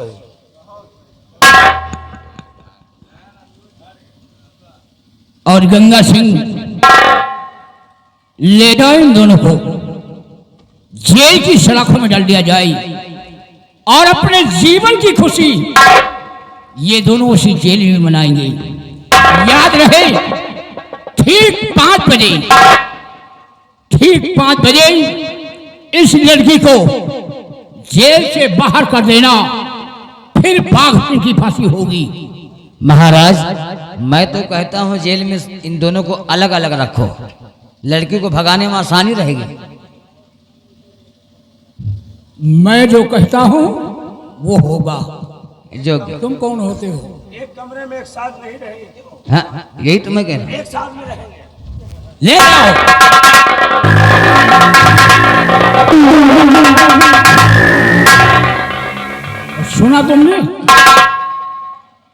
सही। और गंगा सिंह ले जाओ इन दोनों को, जेल की सलाखों में डाल दिया जाए और अपने जीवन की खुशी ये दोनों उसी जेल में मनाएंगे। याद रहे ठीक 5 बजे, ठीक 5 बजे इस लड़की को जेल से बाहर कर देना, फिर बाघ सिंह की फांसी होगी। महाराज, मैं तो कहता हूँ जेल में इन दोनों को अलग अलग रखो, लड़की को भगाने में आसानी रहेगी। मैं जो कहता हूँ वो होगा। जो तुम कौन होते हो? एक कमरे में एक साथ नहीं रहेंगे। हाँ, यही तो मैं कह रहा हूँ। एक साथ में रहेंगे। ले आओ। सुना तुमने?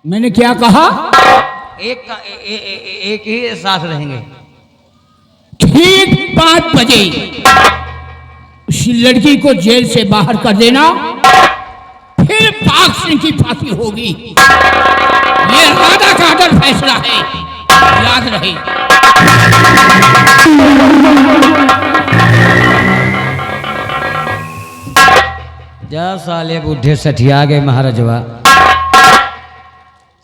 मैंने क्या कहा? एक ही साथ रहेंगे। ठीक 5 बजे उस लड़की को जेल से बाहर कर देना, फिर बाघ सिंह की फांसी होगी। ये राजा का अदर फैसला है, याद रहे। जा साले बूढ़े सठिया गए महाराजवा,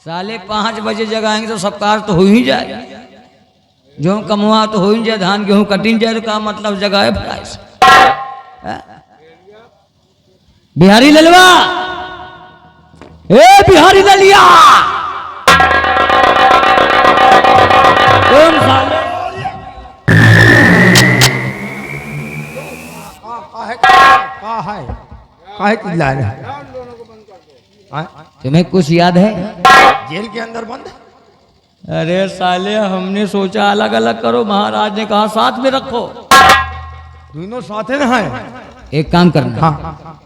साले 5 बजे जगाएंगे तो सब कार तो हो ही जाए, जो कमुआ तो हो ही जाए, धान गेहूं कटिन जाए, तो का मतलब जगाए प्राइस। बिहारी ललवा, ए बिहारी ललिया, तुम साले काहे चिल्ला रहे हैं? तुम्हें कुछ याद है? जेल के अंदर बंद। अरे साले, हमने सोचा अलग अलग करो, महाराज ने कहा साथ में रखो। दोनों साथ है ना? एक काम करना, हाँ,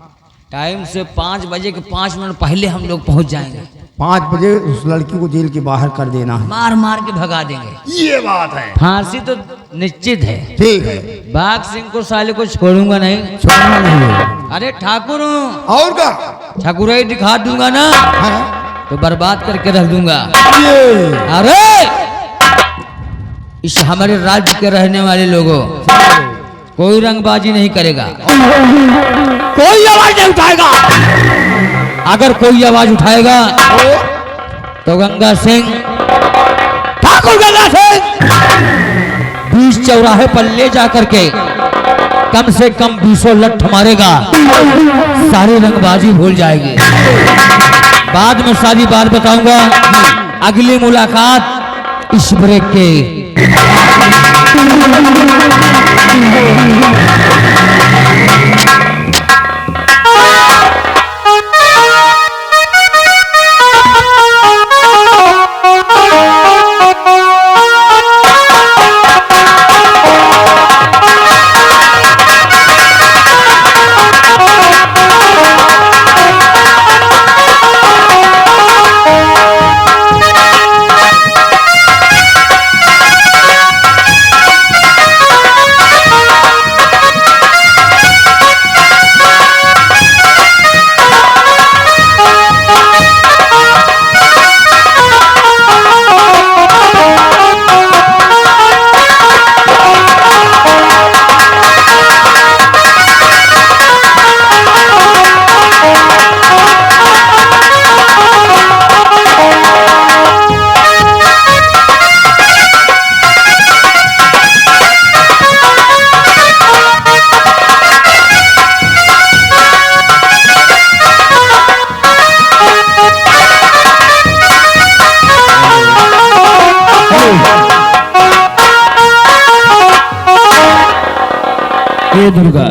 टाइम से 5 बजे के 5 मिनट पहले हम लोग पहुंच जाएंगे। 5 बजे उस लड़की को जेल के बाहर कर देना है। मार मार के भगा देंगे। ये बात है। फांसी तो निश्चित है। ठीक है, बाघ सिंह को साले को छोड़ूंगा नहीं। छोड़ना नहीं है। अरे ठाकुर हूँ, और का ठाकुराई दिखा दूंगा ना हाँ? तो बर्बाद करके रख दूंगा। ये अरे इस हमारे राज्य के रहने वाले लोगों, कोई रंगबाजी नहीं करेगा, कोई आवाज नहीं उठाएगा। अगर कोई आवाज उठाएगा तो गंगा सिंह, ठाकुर गंगा सिंह, बीच चौराहे पर ले जाकर के कम से कम 200 लठ मारेगा, सारी रंगबाजी भूल जाएगी। बाद में सारी बात बताऊंगा। अगली मुलाकात इस ब्रेक के। हे दुर्गा,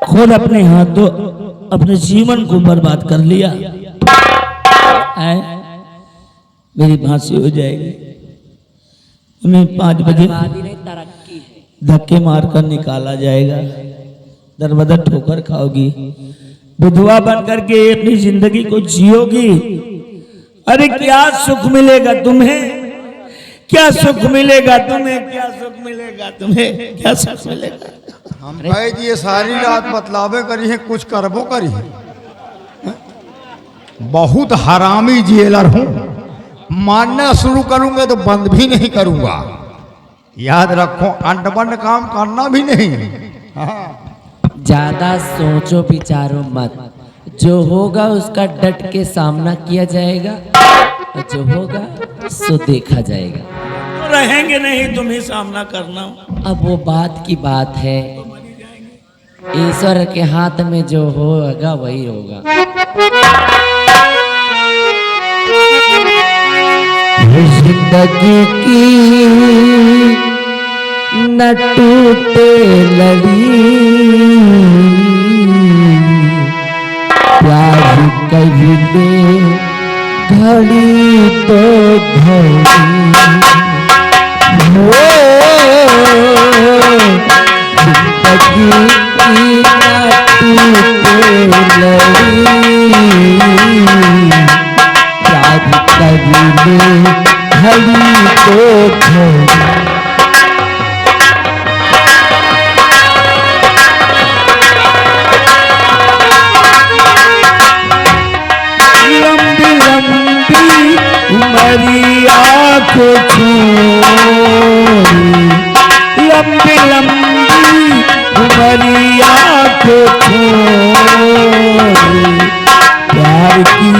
खुद अपने हाथों अपने जीवन को बर्बाद कर लिया। मेरी फांसी हो जाएगी। तुम्हें 5 बजे धक्के मारकर निकाला जाएगा, दरबदर ठोकर खाओगी, विधवा बन करके अपनी जिंदगी को जियोगी। अरे क्या सुख मिलेगा तुम्हें? क्या सुख मिलेगा तुम्हें? क्या सुख मिलेगा तुम्हें? क्या सुख मिलेगा? हम कह दिए सारी रात बतलावे करी है, कुछ करबो करी है। बहुत हरामी जेलर हूँ, मानना शुरू करूंगा तो बंद भी नहीं करूंगा। याद रखो, अंड बंड काम करना भी नहीं। हाँ। ज्यादा सोचो विचारो मत, जो होगा उसका डट के सामना किया जाएगा और जो होगा सो देखा जाएगा। रहेंगे नहीं, तुम्हें सामना करना। अब वो बात की बात है, ईश्वर के हाथ में जो होगा वही होगा। जिंदगी की न टूटे लड़ी, प्यार कभी दे घड़ी तो घड़ी। हो जिंदगी की न टूटे लड़ी, प्यार कभी दे घड़ी तो घड़ी। लंबी लंबी उमरिया को छोड़ी, लंबी लंबी उमरिया को छोड़ी, प्यार की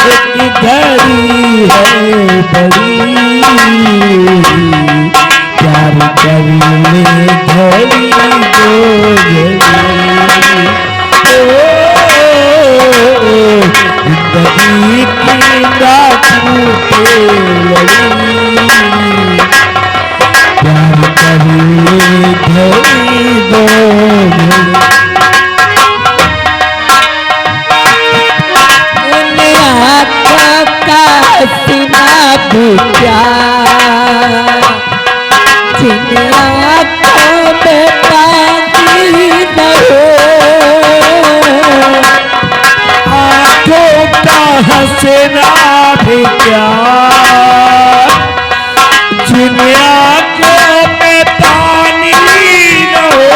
एक घड़ी है बड़ी, प्यार करने घड़ी दो घड़ी। जिंदगी की रात टूटे लड़ी, प्यार करने घड़ी दो घड़ी। सीना बुझा जिन आँखों में पानी न हो, आँखों का हंसना भी क्या, जिन आँखों में पानी न हो,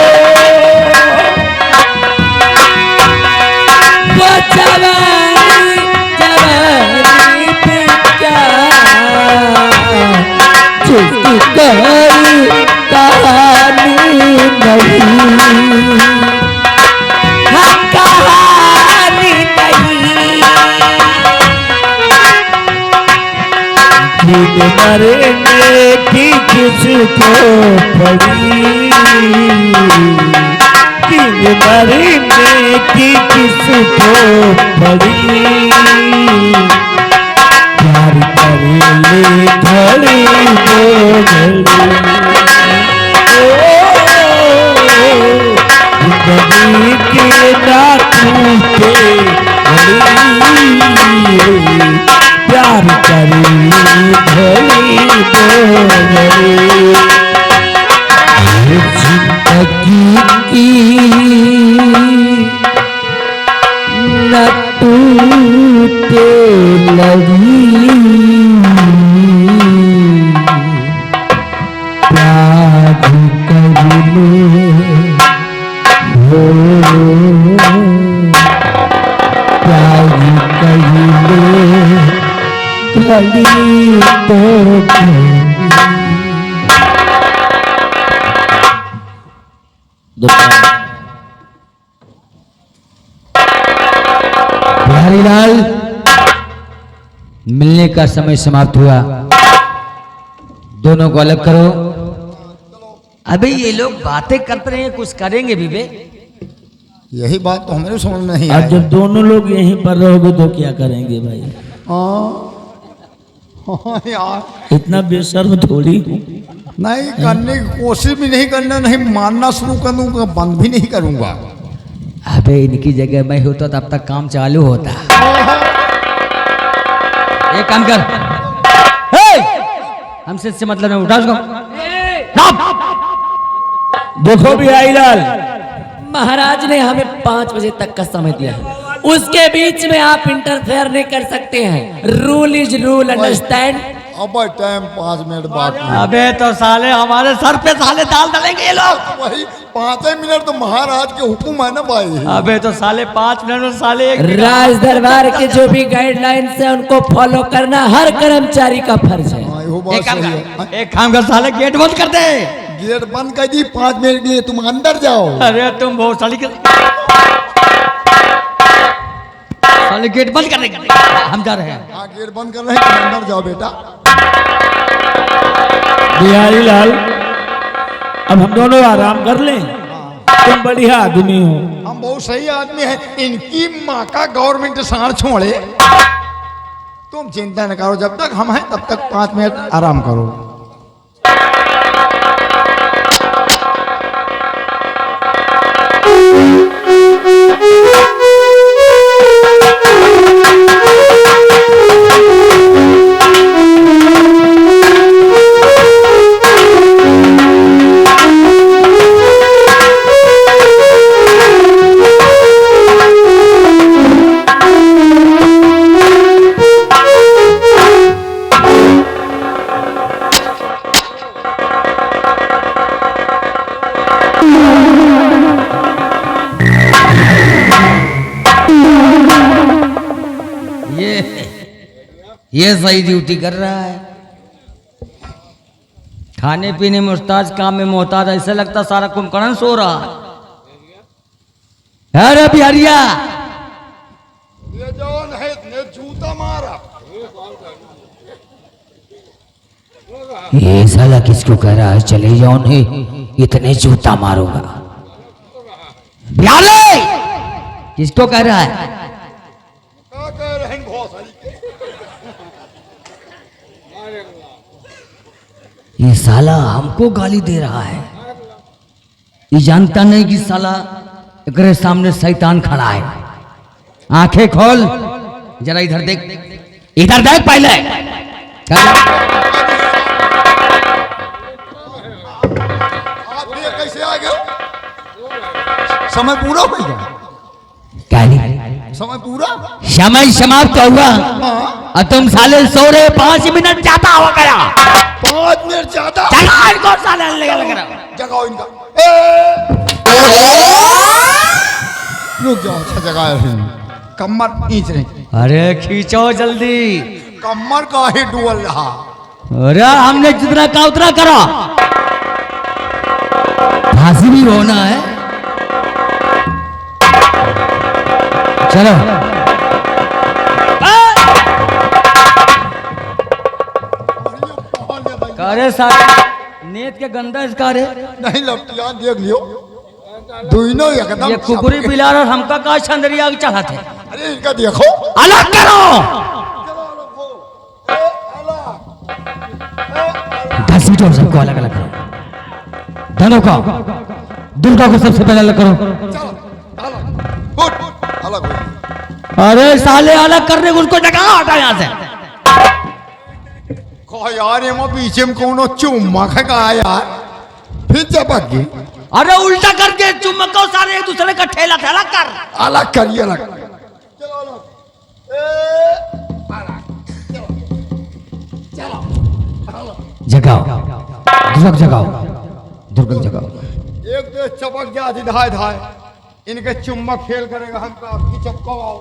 वो जवानी जवानी पे क्या, जिसकी कोई कहानी नहीं, हाँ कहानी नहीं। जिन मरने की किसको पड़ी, जिन मरने की किसको पड़ी, प्यार कर ले घड़ी दो घड़ी। जिंदगी के नाटू के घड़ी, प्यार कर ले घड़ी दो घड़ी। जिंदगी की न टूटे लड़ी, प्यार कर ले हो, प्यार कर ले घड़ी तो घड़ी। बिहारीलाल, मिलने का समय समाप्त हुआ, दोनों को अलग करो। अबे ये लोग बातें करते रहे, कुछ करेंगे भी वे। यही बात तो हमें समझ में नहीं और आई। जब दोनों लोग यहीं पर रहोगे तो क्या करेंगे भाई? हाँ यार, इतना बेशर्म थोड़ी हूँ। नहीं करने की कोशिश भी नहीं करना, नहीं मानना शुरू कर दूंगा, बंद भी नहीं करूंगा। अबे इनकी जगह मैं होता तब तक काम चालू होता। एक काम कर, हमसे इससे मतलब नहीं, उठा उसको। देखो बिहारीलाल, महाराज ने हमें 5 बजे तक का समय दिया है, उसके बीच में आप इंटरफेयर नहीं कर सकते हैं। Rule is rule, understand. अब टाइम 5 मिनट बाकी है। अबे तो साले हमारे सर पे साले दाल डालेंगे ये लोग। वही 5 मिनट तो महाराज के हुक्म है ना भाई। अबे तो साले 5 मिनट में साले राज दरबार के जो भी गाइडलाइंस है उनको फॉलो करना हर कर्मचारी का फर्ज है। हाँ, यो बात सही है। एक काम कर साले गेट बंद कर दे। गेट बंद कर दी 5 मिनट के लिए, तुम अंदर जाओ। अरे तुम बहुत साली साले गेट बंद कर दे, हम जा रहे हैं। हाँ गेट बंद कर रहे हैं, तुम अंदर जाओ बेटा। बिहारी लाल, अब हम दोनों आराम कर लें। तुम बढ़िया आदमी हो। हम बहुत सही आदमी हैं। इनकी माँ का गवर्नमेंट साड़ छोड़े। तुम चिंता न करो, जब तक हम हैं तब तक 5 मिनट आराम करो। ये सही ड्यूटी कर रहा है। खाने पीने में मुहताज, काम में मोहताज। ऐसा लगता सारा कुंभकर्ण सो रहा है। अरे बिहारिया, ये जौन है ने जूता मारा। ये साला किसको कह रहा है चले जाओ ने, इतने जूता मारूंगा। बिहारी किसको कह रहा है? क्या कह रहे हैं घोसड़ी के? ये साला हमको गाली दे रहा है। ये जानता नहीं कि साला एकरे सामने शैतान खड़ा है। आंखें खोल, जरा इधर देख, इधर देख पहले। आप ये कैसे आ गए? समय पूरा हो गया। गाली समय पूरा। समय समाप्त हुआ और तुम साले सो रहे। 5 मिनट ज्यादा हो गया। 5 मिनट ज्यादा। जगाओ इनको साले, लग रहा। जगाओ इनका। रुक जाओ, अच्छा जगह है। कमर खींच रही। अरे खींचो जल्दी। कमर का ही डुअल रहा। अरे हमने जितना कहा उतना करो। फांसी भी होना है। चलो। अरे सारे नेत के गंदा इसका रे। नहीं लपटियां देख लियो, दोनों एकदम। ये कुकुरी पिलार और हमका का छंदरिया चढ़ा थे। अरे इनका देखो। अलग करो। 10 मिनट सबको अलग अलग करो। दोनों को, दुर्गा को सबसे पहले अलग करो। अलग हो। अरे साले अलग करने को उसको जगह हटा यहाँ से। कहो यार ये पीछे में कौन चुम्मा का यार, फिर चपक गई। अरे उल्टा करके चुम्बको सारे एक दूसरे का ठेला ठेला कर। अलग करिए, अलग। जगाओ, दुर्गा जगाओ, दुर्गा जगाओ। एक तो चपक गया धाय धाय, इनके चुम्बक फेल करेगा हमका। आपकी चपको आओ,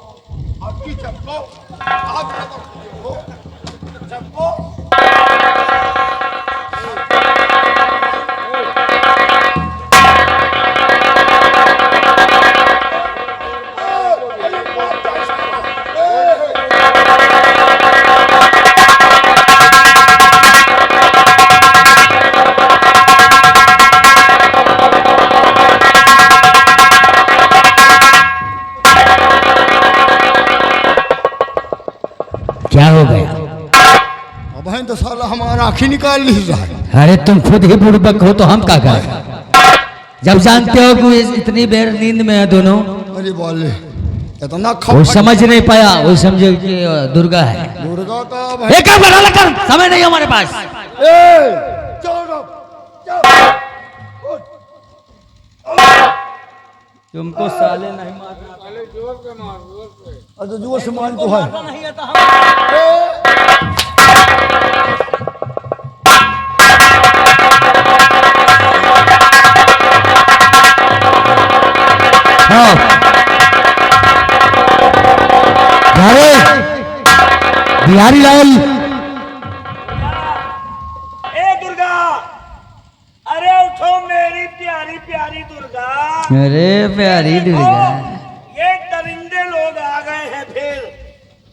आपकी चपको, आप चपको। क्या हो गया? अब है तो साला हमारा आँखें निकाल ली जाए। अरे तुम खुद ही बुड़बक हो तो हम क्या करें? जब जानते हो कि इतनी देर नींद में है दोनों। अरे बोले इतना वो समझ नहीं पाया, वो समझे कि दुर्गा है। दुर्गा का एक काम कर, अलग कर, समय नहीं हमारे पास। तुमको साले नहीं मारना। अरे जोर से मान तो है। नहीं आता हम। आओ। अरे बिहारी लाल, ए दुर्गा, अरे उठो मेरी प्यारी प्यारी दुर्गा। अरे प्यारी दुर्गा, ये दरिंदे लोग आ गए हैं फिर।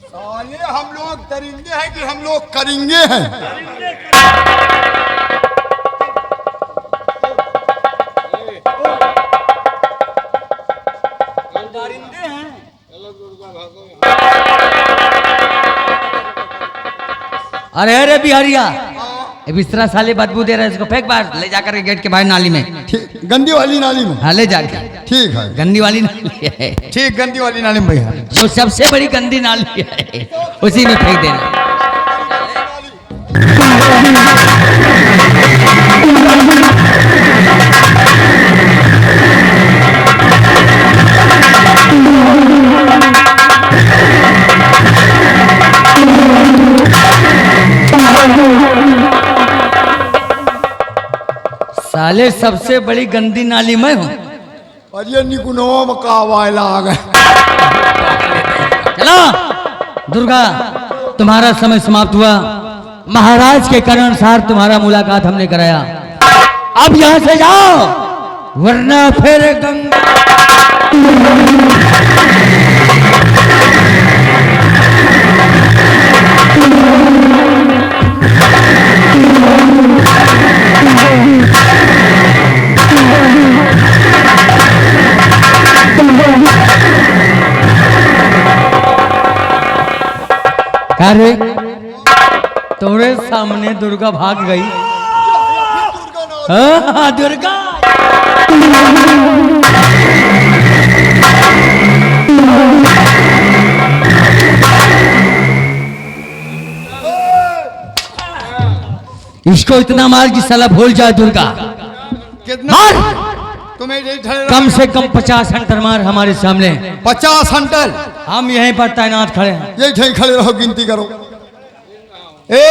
साले हम लोग दरिंदे हैं कि हम लोग करेंगे हैं? दरिंदे अरे अरे बिहारिया, ये बिस्तरा साले बदबू दे रहा है, इसको फेंक बाहर, ले जाकर के गेट के बाहर नाली में। ठीक, गंदी वाली नाली में। हाँ ले जाके, ठीक है, गंदी वाली नाली है, ठीक, गंदी वाली नाली में भैया। जो सबसे बड़ी गंदी नाली है उसी में फेंक देना। साले सबसे बड़ी गंदी नाली मैं हूँ। और ये निकुनो मकावाला आ गए। चलो दुर्गा, तुम्हारा समय समाप्त हुआ। महाराज के कारण अनुसार तुम्हारा मुलाकात हमने कराया। अब यहां से जाओ, वरना फिर गंगा। अरे तोरे सामने दुर्गा भाग गई। हाँ दुर्गा, इसको इतना मार कि साला भूल जाए दुर्गा। कितना मार, तुम्हें यही खड़े कम से कम 50 हंटर मार हमारे सामने। 50 हंटर। हम यहीं पर तैनात खड़े हैं। यही खड़े रहो, गिनती करो। ए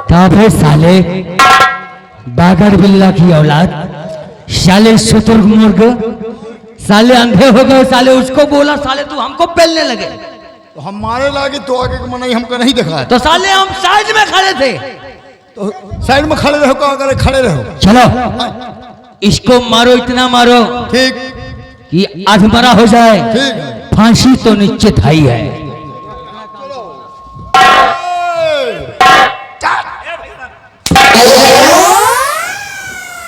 काफे साले बागर बिल्ला की औलाद, साले शुतुरमुर्ग, साले अंधे हो गए। साले उसको बोला, साले तू हमको पेलने लगे। तो हमारे लागे तो आगे का मनाई हमको नहीं दिखा है। तो साले हम साइड में खड़े थे। तो साइड में खड़े रहो, क्या करे, खड़े रहो। चलो इसको मारो, इतना मारो ठीक, कि अधमरा हो जाए। ठीक। फांसी तो निश्चित है ही है।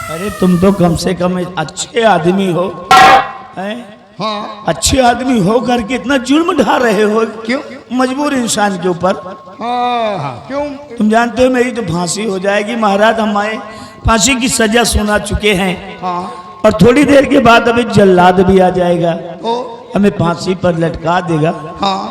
अरे तुम तो कम से कम अच्छे आदमी हो, हैं? हाँ अच्छे आदमी हो करके इतना जुर्म ढा रहे हो क्यों? मजबूर इंसान के ऊपर। हाँ हाँ, क्यों? तुम जानते हो मेरी तो फांसी हो जाएगी। महाराज हमारे फांसी की सजा सुना चुके हैं। हाँ, और थोड़ी देर के बाद अभी जल्लाद भी आ जाएगा, तो हमें फांसी पर लटका देगा। हाँ,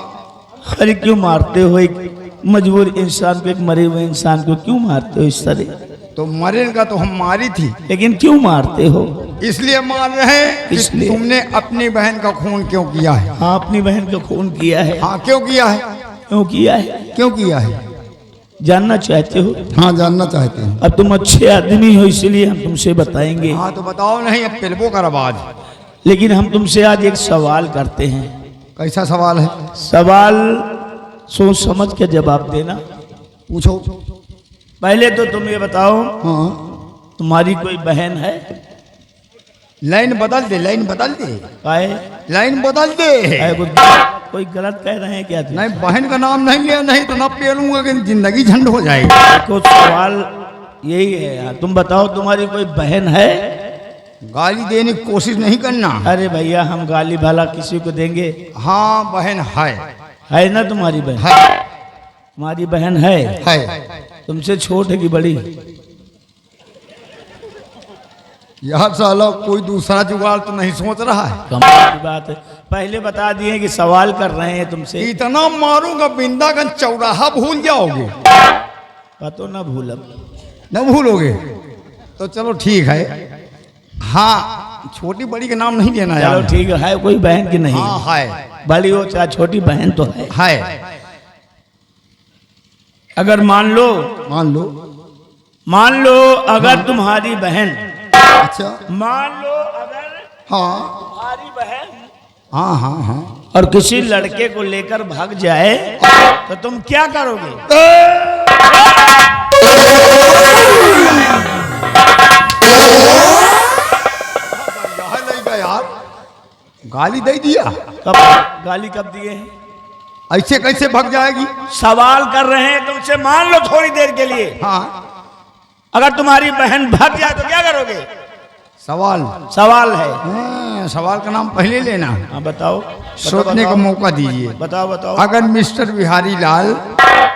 अरे क्यों मारते हो एक मजबूर इंसान को, एक मरे हुए इंसान को क्यों मारते हो इस तरह? तो मरे का तो हम मारी थी, लेकिन क्यों मारते हो? इसलिए मार रहे हैं कि इसलिए। तुमने अपनी बहन का खून क्यों किया है? हाँ, अपनी बहन का खून किया है। हाँ, क्यों किया है? क्यों किया है? क्यों किया है? जानना चाहते हो? हाँ, जानना चाहते हैं। अब तुम अच्छे आदमी हो इसलिए हम तुमसे बताएंगे। हाँ, तो बताओ, नहीं अब पिलबो कर आवाज। लेकिन हम तुमसे आज एक सवाल करते हैं। कैसा सवाल है? सवाल सोच समझ के जवाब देना। पूछो। पहले तो तुम ये बताओ, हाँ, तुम्हारी कोई बहन है? लाइन बदल दे, लाइन बदल दे, काहे? लाइन बदल दे। काहे कोई गलत कह रहे हैं क्या तुम? नहीं, बहन का नाम नहीं लिया, नहीं तो ना पेलूंगा कि जिंदगी झंड हो जाएगी। देखो सवाल यही है, तुम बताओ तुम्हारी कोई बहन है? गाली देने की कोशिश नहीं करना। अरे भैया, हम गाली भला किसी को देंगे? हाँ, बहन है ना तुम्हारी बहन? है, तुम्हारी बहन है? है। तुमसे छोट है कि बड़ी? यार साला कोई दूसरा जुगाड़ तो नहीं सोच रहा है। कमाल की बात है, पहले बता दिए कि सवाल कर रहे हैं तुमसे। इतना मारूंगा बिंदागंज चौराहा भूल जाओगे। तो ना भूलब। न भूलोगे? तो चलो ठीक है। हाँ, छोटी बड़ी का नाम नहीं लेना चलो यार। ठीक है कोई बहन की नहीं, हाँ है, बड़ी हो चाहे छोटी बहन तो है। है। अगर मान लो अगर तुम्हारी बहन, अच्छा, मान लो अगर हाँ तुम्हारी बहन हाँ हाँ हाँ। और किसी लड़के को लेकर भाग जाए तो तुम क्या करोगे? यार गाली दे दिया, कब गाली कब दिए हैं? ऐसे कैसे भाग जाएगी? सवाल कर रहे हैं तुमसे, मान लो थोड़ी देर के लिए, हाँ, अगर तुम्हारी बहन भाग जाए तो क्या करोगे? सवाल है। सवाल का नाम पहले लेना, हाँ बताओ, सोचने का मौका दीजिए। बताओ। अगर मिस्टर बिहारी लाल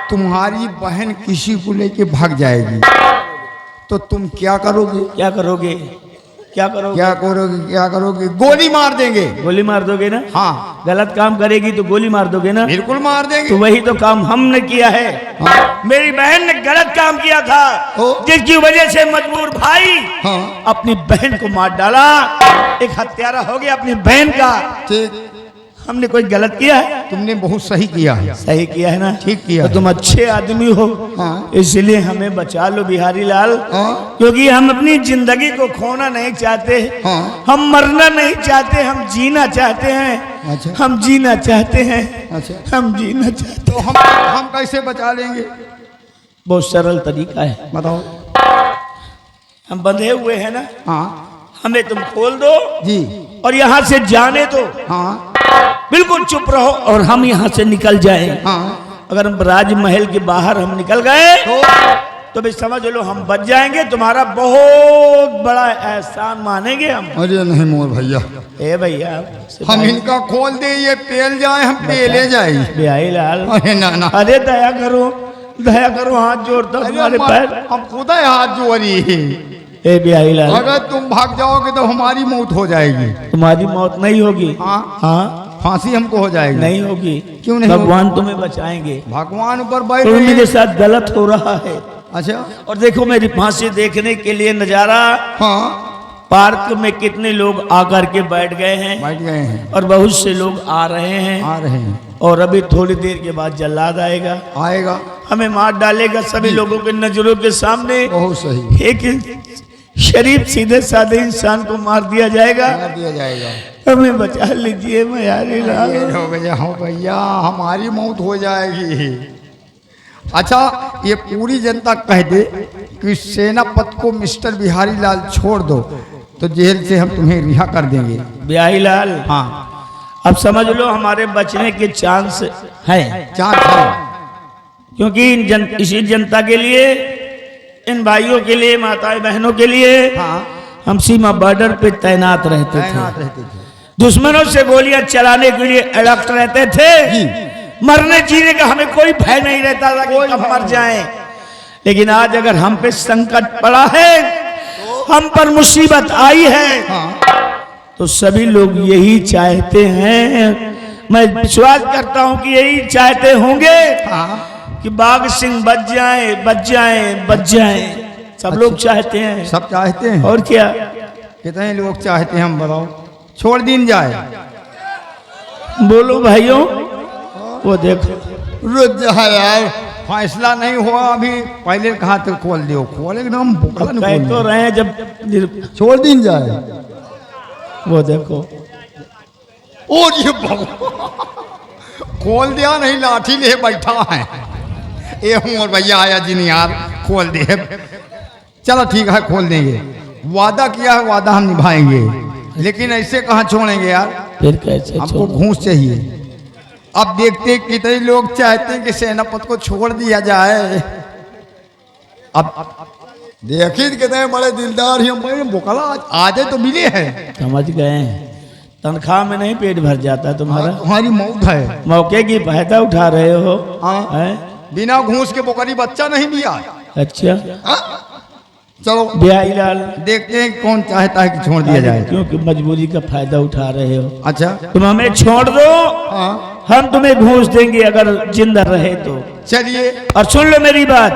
तुम्हारी बहन किसी को लेके भाग जाएगी तो तुम क्या करोगे? क्या करोगे? गोली मार देंगे। गोली मार दोगे ना? हाँ, गलत काम करेगी तो गोली मार दोगे ना? बिल्कुल मार देंगे। तो वही तो काम हमने किया है। हाँ। मेरी बहन ने गलत काम किया था, जिसकी वजह से मजबूर भाई हाँ। अपनी बहन को मार डाला। एक हत्यारा हो गया अपनी बहन का। ठीक, हमने कोई गलत किया है? तुमने बहुत सही किया है। सही किया है ना? ठीक किया तो है। तुम अच्छे आदमी हो, हाँ। इसलिए हमें बचा लो बिहारी लाल। हाँ। क्योंकि हम अपनी जिंदगी को खोना नहीं चाहते। हाँ। हम मरना नहीं चाहते, हम जीना चाहते हैं। अच्छा। हम जीना चाहते हैं। अच्छा। हम जीना चाहते तो हम कैसे बचा लेंगे? बहुत सरल तरीका है, बताओ। हम बंधे हुए हैं ना, हाँ हमें तुम खोल दो जी, और यहाँ से जाने दो। हाँ बिल्कुल चुप रहो और हम यहाँ से निकल जाएं। हाँ। अगर हम राजमहल के बाहर हम निकल गए तो भी समझ लो हम बच जाएंगे। तुम्हारा बहुत बड़ा एहसान मानेंगे हम। अरे नहीं मोर भैया, ए भैया, हम इनका खोल दे, ये पेल जाए, हम पेले जाए। बिहारी लाल, अरे ना, अरे दया करो, हाथ जोड़ता हूं तुम्हारे पैर। हम खुदा हाथ जोड़ी। ए बिहारी लाल, अगर तुम भाग जाओगे तो हमारी मौत हो जाएगी। तुम्हारी मौत नहीं होगी। हाँ, फांसी हमको हो जाएगी। नहीं होगी। क्यों नहीं? भगवान तुम्हें बचाएंगे। भगवान ऊपर बैठ तो रहे मेरे हैं। साथ गलत हो रहा है। अच्छा, और देखो मेरी फांसी देखने के लिए नजारा, हाँ, पार्क में कितने लोग आकर के बैठ गए हैं बैठ गए हैं, और बहुत से लोग आ रहे हैं। आ रहे हैं, और अभी थोड़ी देर के बाद जल्लाद आएगा, आएगा। हमें मार डालेगा सभी लोगों के नजरों के सामने। बहुत सही, एक शरीफ सीधे साधे इंसान को मार दिया जाएगा। मार दिया जाएगा। हमें बचा लीजिए बिहारी लाल। हो भैया, हमारी मौत हो जाएगी। अच्छा, ये पूरी जनता कह दे कि सेनापति को मिस्टर बिहारी लाल छोड़ दो तो जेल से हम तुम्हें रिहा कर देंगे। बिहारी लाल, हाँ, अब समझ लो हमारे बचने के चांस है। चांस है, क्योंकि इसी जनता के लिए, इन भाइयों के लिए, माताएं बहनों के लिए हाँ, हम सीमा बॉर्डर पे तैनात रहते तैनात थे। रहते थे। दुश्मनों से गोलियां चलाने के लिए अड़प्ट रहते थे। मरने जीने का हमें कोई भय नहीं रहता था कि कब मर जाएं। लेकिन आज अगर हम पे संकट पड़ा है, हम पर मुसीबत आई है, हाँ, तो सभी लोग यही चाहते हैं, मैं विश्वास करता हूं कि यही चाहते होंगे हाँ, कि बाघ सिंह बच जाए। सब लोग चाहते हैं। सब चाहते हैं। और क्या? कितने लोग चाहते हैं हम बताओ? छोड़ दिन जाए, बोलो भाइयों। वो देखो, रुक जा यार, फैसला नहीं हुआ अभी। पहले कहा तो खोल दो, खोले एकदम कह तो रहे हैं जब छोड़ दिन जाए। वो देखो, और ये खोल दिया नहीं, लाठी ले बैठा है। ये हूँ और भैया आया जी यार, खोल दे। चलो ठीक है, खोल देंगे। वादा किया है, वादा हम निभाएंगे। लेकिन ऐसे कहाँ छोड़ेंगे यार? फिर कैसे हमको घूस चाहिए। अब देखते कितने लोग चाहते हैं कि सेनापति को छोड़ दिया जाए। अब देखिए कितने बड़े दिलदार ही हम, बोकला आज तो मिले हैं। समझ गए? तनख्वाह में नहीं पेट भर जाता तुम्हारा। तुम्हारी मौत है, मौके की फायदा उठा रहे हो। हाँ, हैं? बिना घूस के बोकरी बच्चा नहीं दिया। अच्छा, हाँ? चलो बिहारी लाल, देखते हैं कौन चाहता है कि छोड़ दिया जाए। क्योंकि मजबूरी का फायदा उठा रहे हो। अच्छा, तुम हमें छोड़ दो, हाँ, हम तुम्हें घूस देंगे अगर जिंदा रहे तो। चलिए। और सुन लो मेरी बात,